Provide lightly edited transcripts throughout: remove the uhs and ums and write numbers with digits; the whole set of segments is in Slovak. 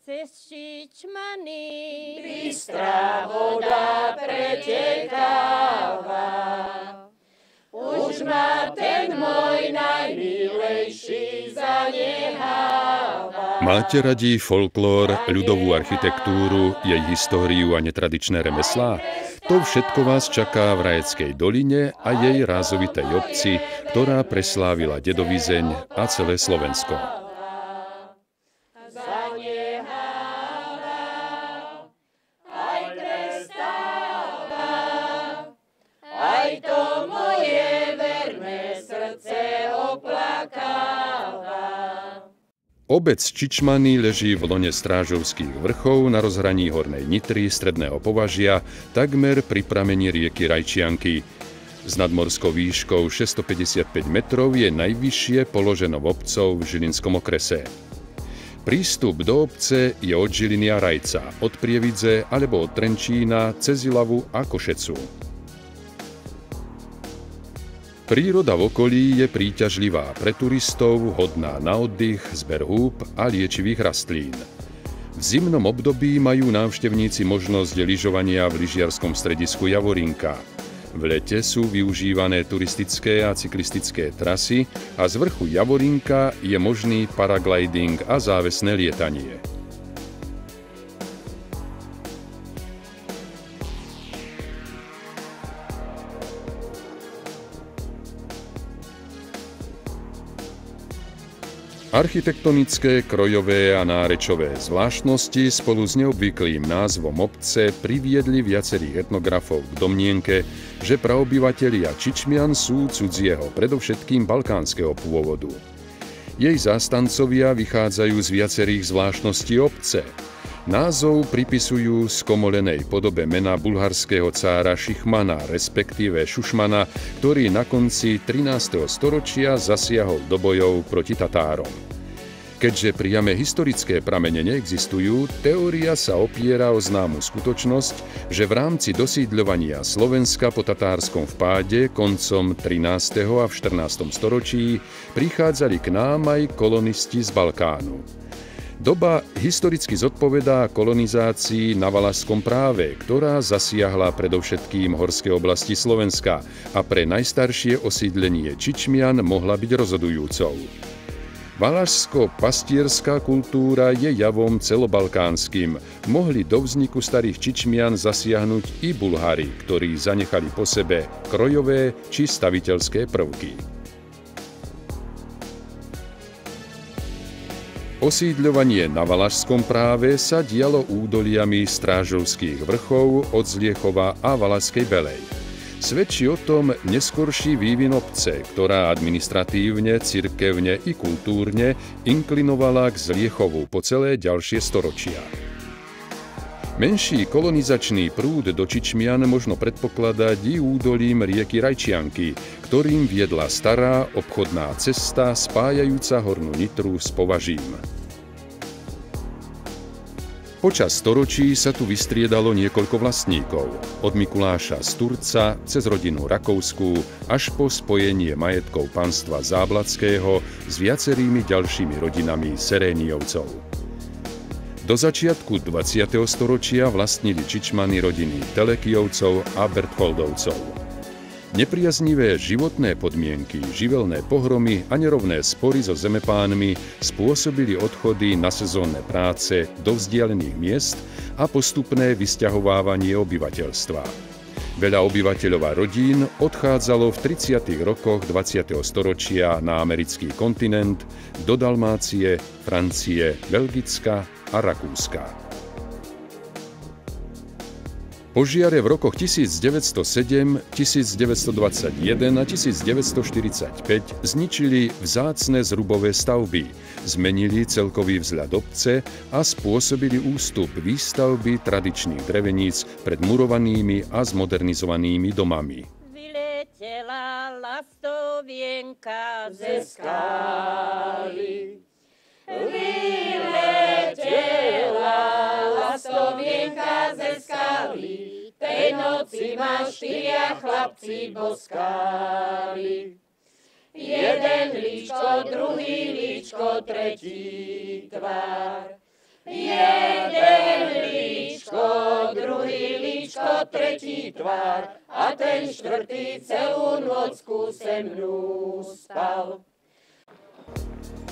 Cez čičmany bystrá voda pretekáva. Už ma ten môj najmilejší zaneháva. Máte radi folklór, ľudovú architektúru, jej históriu a netradičné remeslá? To všetko vás čaká v Rajeckej doline a jej rázovitej obci, ktorá preslávila dedovizeň a celé Slovensko. Obec Čičmany leží v lone Strážovských vrchov na rozhraní Hornej Nitry, Stredného považia, takmer pri pramení rieky Rajčianky. S nadmorskou výškou 655 metrov je najvyššie položenou obcov v Žilinskom okrese. Prístup do obce je od Žiliny a Rajca, od Prievidze alebo od Trenčína cez Ilavu a Košecu. Príroda v okolí je príťažlivá pre turistov, hodná na oddych, zber húb a liečivých rastlín. V zimnom období majú návštevníci možnosť lyžovania v lyžiarskom stredisku Javorinka. V lete sú využívané turistické a cyklistické trasy a z vrchu Javorinka je možný paragliding a závesné lietanie. Architektonické, krojové a nárečové zvláštnosti spolu s neobvyklým názvom obce priviedli viacerých etnografov k domnienke, že praobyvatelia Čičmian sú cudzieho, predovšetkým balkánskeho pôvodu. Jej zástancovia vychádzajú z viacerých zvláštností obce. Názov pripisujú skomolenej podobe mena bulharského cára Šichmana, respektíve Šušmana, ktorý na konci 13. storočia zasiahol do bojov proti Tatárom. Keďže priame historické pramene neexistujú, teória sa opiera o známu skutočnosť, že v rámci dosídľovania Slovenska po tatárskom vpáde koncom 13. a v 14. storočí prichádzali k nám aj kolonisti z Balkánu. Doba historicky zodpovedá kolonizácii na Valašskom práve, ktorá zasiahla predovšetkým horské oblasti Slovenska a pre najstaršie osídlenie Čičmian mohla byť rozhodujúcou. Valašsko-pastierská kultúra je javom celobalkánskym. Mohli do vzniku starých Čičmian zasiahnuť i Bulhári, ktorí zanechali po sebe krojové či staviteľské prvky. Osídľovanie na Valašskom práve sa dialo údoliami Strážovských vrchov od Zliechova a Valašskej Belej. Svedčí o tom neskorší vývin obce, ktorá administratívne, cirkevne i kultúrne inklinovala k Zliechovu po celé ďalšie storočia. Menší kolonizačný prúd do Čičmian možno predpokladať i údolím rieky Rajčianky, ktorým viedla stará obchodná cesta spájajúca Hornú Nitru s Považím. Počas storočí sa tu vystriedalo niekoľko vlastníkov, od Mikuláša z Turca cez rodinu Rakovskú až po spojenie majetkov panstva Zábladského s viacerými ďalšími rodinami Seréniovcov. Do začiatku 20. storočia vlastnili Čičmany rodiny Telekijovcov a Bertholdovcov. Nepriaznivé životné podmienky, živelné pohromy a nerovné spory so zemepánmi spôsobili odchody na sezónne práce do vzdialených miest a postupné vysťahovávanie obyvateľstva. Veľa obyvateľov a rodín odchádzalo v 30. rokoch 20. storočia na americký kontinent, do Dalmácie, Francie, Belgicka a Rakúska. Požiare v rokoch 1907, 1921 a 1945 zničili vzácne zrubové stavby, zmenili celkový vzhľad obce a spôsobili ústup výstavby tradičných dreveníc pred murovanými a zmodernizovanými domami. vyletela lastovienka Ze skály vyletela lastovienka ze skaly, tej noci ma 4 chlapci boskali. Jeden líčko, druhý líčko, tretí tvár. Jeden líčko, druhý líčko, tretí tvár a ten štvrtý celú nocku se mnou spal.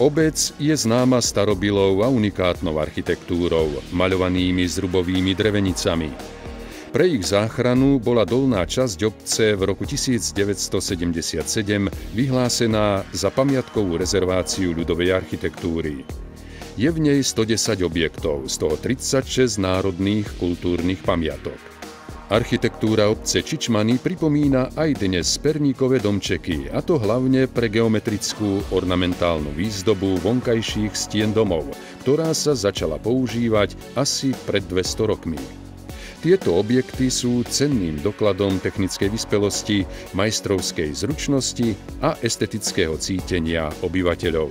Obec je známa starobylou a unikátnou architektúrou, maľovanými zrubovými drevenicami. Pre ich záchranu bola dolná časť obce v roku 1977 vyhlásená za pamiatkovú rezerváciu ľudovej architektúry. Je v nej 110 objektov, z toho 36 národných kultúrnych pamiatok. Architektúra obce Čičmany pripomína aj dnes perníkové domčeky, a to hlavne pre geometrickú ornamentálnu výzdobu vonkajších stien domov, ktorá sa začala používať asi pred 200 rokmi. Tieto objekty sú cenným dokladom technickej vyspelosti, majstrovskej zručnosti a estetického cítenia obyvateľov.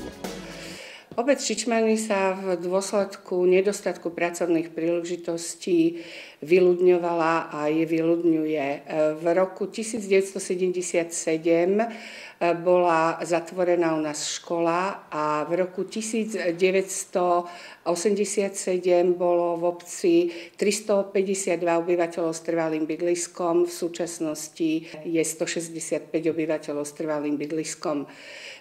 Obec Čičmany sa v dôsledku nedostatku pracovných príležitostí vyľudňovala a je vyľudňuje. V roku 1977 bola zatvorená u nás škola a v roku 1987 bolo v obci 352 obyvateľov s trvalým bydliskom, v súčasnosti je 165 obyvateľov s trvalým bydliskom.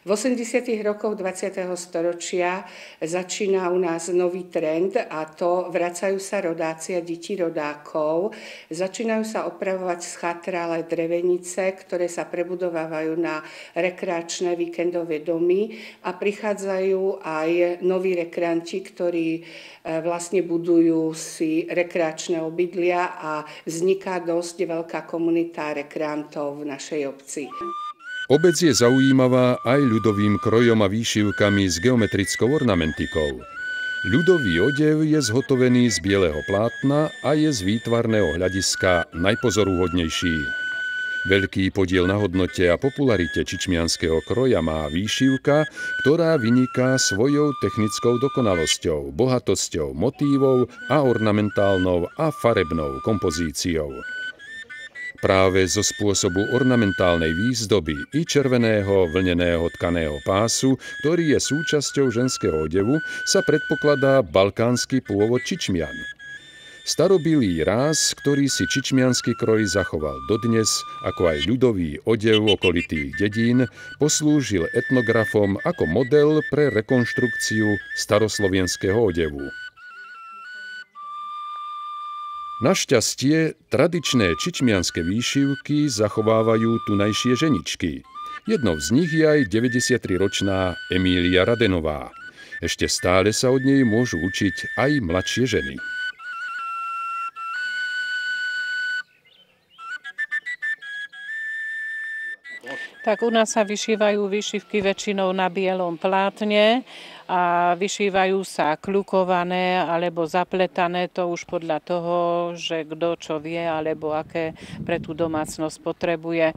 V 80. rokoch 20. storočia začína u nás nový trend, a to vracajú sa rodáci a deti rodákov. Začínajú sa opravovať schatralé drevenice, ktoré sa prebudovávajú na rekreačné víkendové domy, a prichádzajú aj noví rekreanti, ktorí vlastne budujú si rekreačné obydlia a vzniká dosť veľká komunita rekreantov v našej obci. Obec je zaujímavá aj ľudovým krojom a výšivkami s geometrickou ornamentikou. Ľudový odev je zhotovený z bieleho plátna a je z výtvarného hľadiska najpozoruhodnejší. Veľký podiel na hodnote a popularite čičmianskeho kroja má výšivka, ktorá vyniká svojou technickou dokonalosťou, bohatosťou motívov a ornamentálnou a farebnou kompozíciou. Práve zo spôsobu ornamentálnej výzdoby i červeného vlneného tkaného pásu, ktorý je súčasťou ženského odevu, sa predpokladá balkánsky pôvod Čičmian. Starobylý ráz, ktorý si čičmiansky kroj zachoval dodnes, ako aj ľudový odev okolitých dedín, poslúžil etnografom ako model pre rekonštrukciu staroslovenského odevu. Našťastie, tradičné čičmianske výšivky zachovávajú tunajšie ženičky. Jednou z nich je aj 93-ročná Emília Radenová. Ešte stále sa od nej môžu učiť aj mladšie ženy. Tak u nás sa vyšívajú výšivky väčšinou na bielom plátne a vyšívajú sa kľukované alebo zapletané, to už podľa toho, že kto čo vie alebo aké pre tú domácnosť potrebuje.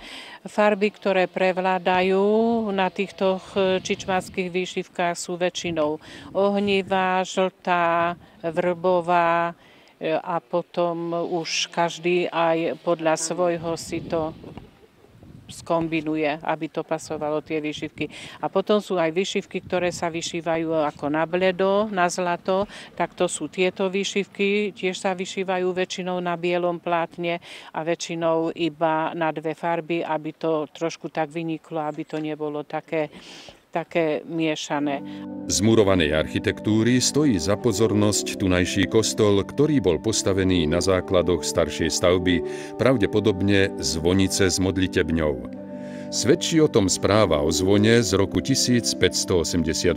Farby, ktoré prevládajú na týchto čičmanských výšivkách, sú väčšinou ohnivá, žltá, vrbová a potom už každý aj podľa svojho si to skombinuje, aby to pasovalo tie výšivky. A potom sú aj výšivky, ktoré sa vyšívajú ako na bledo, na zlato, tak to sú tieto výšivky, tiež sa vyšívajú väčšinou na bielom plátne a väčšinou iba na dve farby, aby to trošku tak vyniklo, aby to nebolo také miešané. Z murovanej architektúry stojí za pozornosť tunajší kostol, ktorý bol postavený na základoch staršej stavby, pravdepodobne zvonice s modlitebňou. Svedčí o tom správa o zvone z roku 1588.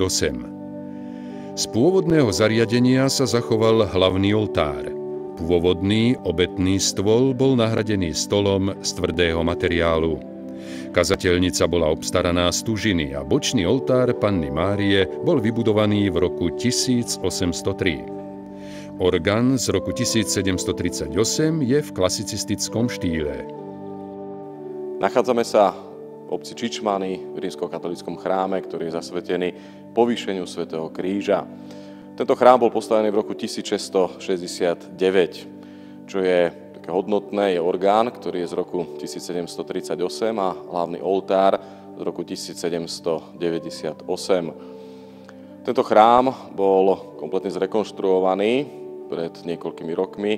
Z pôvodného zariadenia sa zachoval hlavný oltár. Pôvodný obetný stôl bol nahradený stolom z tvrdého materiálu. Kazateľnica bola obstaraná z tužiny a bočný oltár Panny Márie bol vybudovaný v roku 1803. Orgán z roku 1738 je v klasicistickom štýle. Nachádzame sa v obci Čičmany v rímskokatolíckom chráme, ktorý je zasvetený povýšeniu svätého Kríža. Tento chrám bol postavený v roku 1669, čo je hodnotné, je orgán, ktorý je z roku 1738 a hlavný oltár z roku 1798. Tento chrám bol kompletne zrekonštruovaný pred niekoľkými rokmi,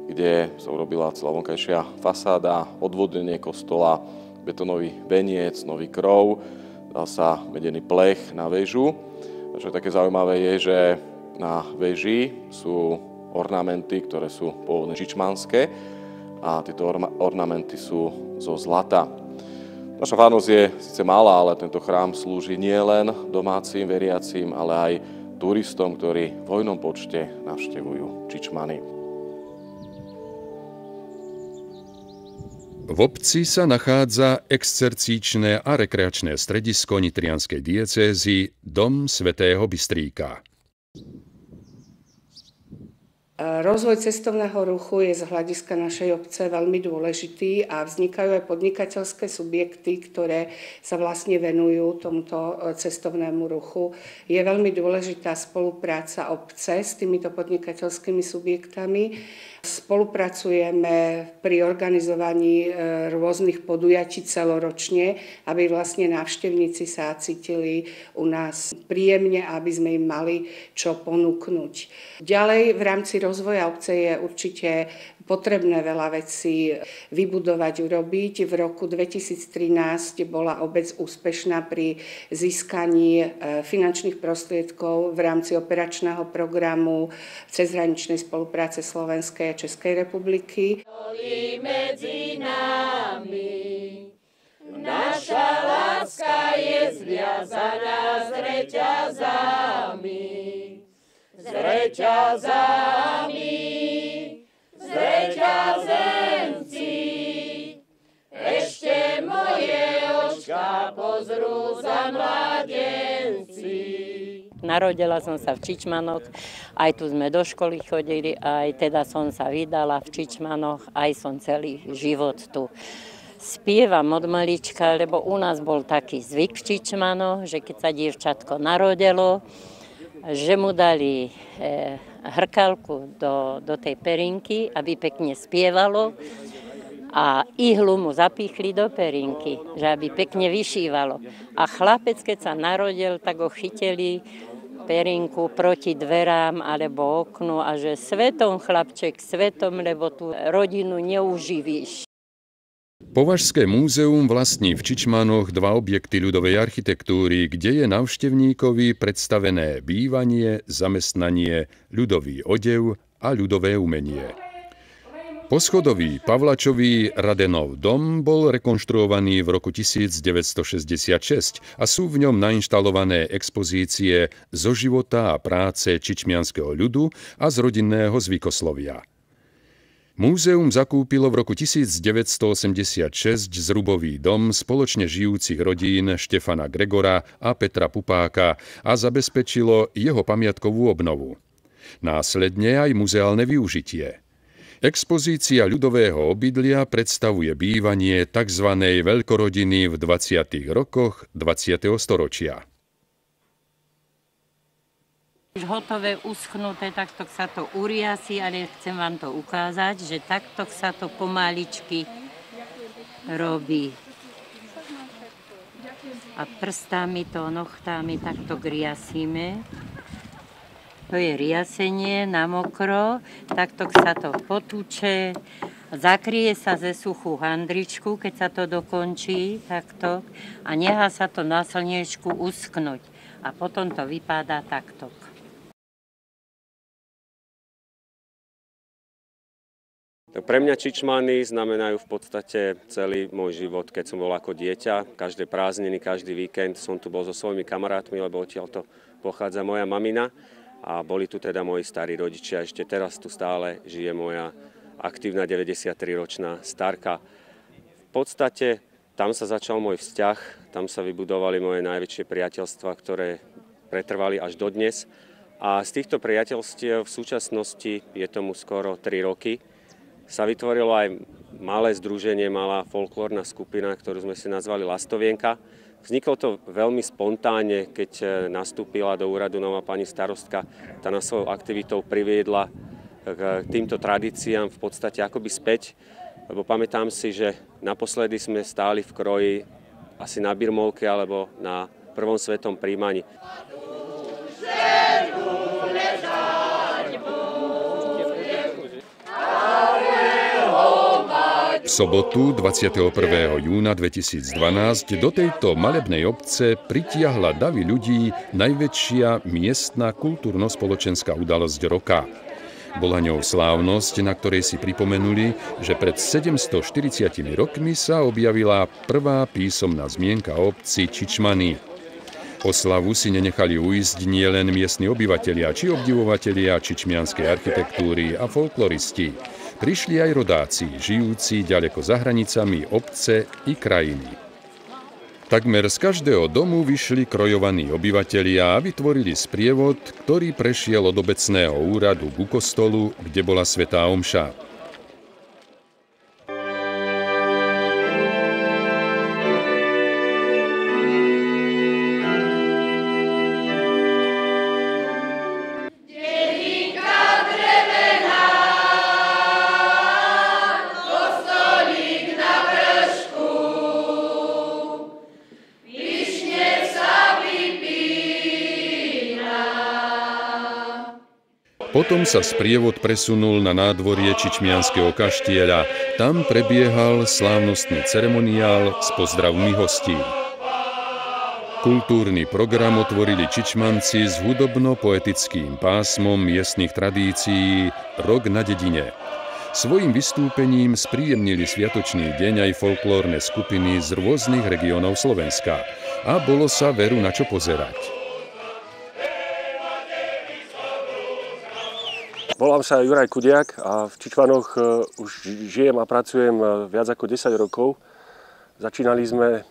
kde sa urobila celá vonkajšia fasáda, odvodnenie kostola, betónový veniec, nový krov, dal sa medený plech na väžu. A čo je také zaujímavé je, že na väži sú ornamenty, ktoré sú pôvodne čičmanské a tieto ornamenty sú zo zlata. Naša farnosť je síce malá, ale tento chrám slúži nielen domácim veriacím, ale aj turistom, ktorí v hojnom počte navštevujú Čičmany. V obci sa nachádza excercíčne a rekreačné stredisko nitrianskej diecézy Dom svätého Bystríka. Rozvoj cestovného ruchu je z hľadiska našej obce veľmi dôležitý a vznikajú aj podnikateľské subjekty, ktoré sa vlastne venujú tomuto cestovnému ruchu. Je veľmi dôležitá spolupráca obce s týmito podnikateľskými subjektami. Spolupracujeme pri organizovaní rôznych podujatí celoročne, aby vlastne návštevníci sa cítili u nás príjemne, aby sme im mali čo ponúknuť. Ďalej v rámci rozvoja obce je určite potrebné veľa vecí vybudovať, urobiť. V roku 2013 bola obec úspešná pri získaní finančných prostriedkov v rámci operačného programu cezhraničnej spolupráce Slovenskej a Českej republiky. Medzi nami naša láska je zviazaná s reťazami, zreťazenci. Ešte moje očka pozrú za mladenci. Narodila som sa v Čičmanoch, aj tu sme do školy chodili, aj teda som sa vydala v Čičmanoch, aj som celý život tu. Spievam od malička, lebo u nás bol taký zvyk v Čičmanoch, že keď sa dievčatko narodilo, že mu dali hrkalku do tej perinky, aby pekne spievalo a ihlu mu zapichli do perinky, že aby pekne vyšívalo. A chlapec, keď sa narodil, tak ho chytili perinku proti dverám alebo oknu a že svetom chlapček, svetom, lebo tú rodinu neuživíš. Považské múzeum vlastní v Čičmanoch dva objekty ľudovej architektúry, kde je navštevníkovi predstavené bývanie, zamestnanie, ľudový odev a ľudové umenie. Poschodový Pavlačový Radenov dom bol rekonštruovaný v roku 1966 a sú v ňom nainštalované expozície zo života a práce čičmianskeho ľudu a z rodinného zvykoslovia. Múzeum zakúpilo v roku 1986 zrubový dom spoločne žijúcich rodín Štefana Gregora a Petra Pupáka a zabezpečilo jeho pamiatkovú obnovu. Následne aj muzeálne využitie. Expozícia ľudového obydlia predstavuje bývanie tzv. Veľkorodiny v 20. rokoch 20. storočia. Hotové, uschnuté, takto sa to uriasi, ale chcem vám to ukázať, že takto sa to pomaličky robí. A prstami to, nochtami takto riasíme. To je riasenie na mokro, takto sa to potúče, zakrie sa ze suchú handričku, keď sa to dokončí, takto, a nechá sa to na slniečku uschnúť. A potom to vypadá takto. Pre mňa Čičmany znamenajú v podstate celý môj život, keď som bol ako dieťa. Každé prázdniny, každý víkend som tu bol so svojimi kamarátmi, lebo odtiaľto pochádza moja mamina. A boli tu teda moji starí rodičia. Ešte teraz tu stále žije moja aktívna 93-ročná starka. V podstate tam sa začal môj vzťah, tam sa vybudovali moje najväčšie priateľstvá, ktoré pretrvali až dodnes. A z týchto priateľstiev v súčasnosti, je tomu skoro 3 roky, sa vytvorilo aj malé združenie, malá folklórna skupina, ktorú sme si nazvali Lastovienka. Vzniklo to veľmi spontánne, keď nastúpila do úradu nová pani starostka. Tá nás svojou aktivitou priviedla k týmto tradíciám v podstate akoby späť, lebo pamätám si, že naposledy sme stáli v kroji asi na birmovke alebo na prvom svetom príjmaní. Duše V sobotu 21. júna 2012 do tejto malebnej obce pritiahla davy ľudí najväčšia miestna kultúrno-spoločenská udalosť roka. Bola ňou slávnosť, na ktorej si pripomenuli, že pred 740 rokmi sa objavila prvá písomná zmienka o obci Čičmany. Oslavu si nenechali uísť nielen miestni obyvatelia či obdivovatelia čičmianskej architektúry a folkloristi. Prišli aj rodáci, žijúci ďaleko za hranicami obce i krajiny. Takmer z každého domu vyšli krojovaní obyvatelia a vytvorili sprievod, ktorý prešiel od obecného úradu ku kostolu, kde bola svätá omša. Potom sa sprievod presunul na nádvorie čičmianskeho kaštieľa. Tam prebiehal slávnostný ceremoniál s pozdravmi hostí. Kultúrny program otvorili Čičmanci s hudobno-poetickým pásmom miestnych tradícií Rok na dedine. Svojím vystúpením spríjemnili sviatočný deň aj folklórne skupiny z rôznych regiónov Slovenska. A bolo sa veru na čo pozerať. Volám sa Juraj Kudiak a v Čičmanoch už žijem a pracujem viac ako 10 rokov. Začínali sme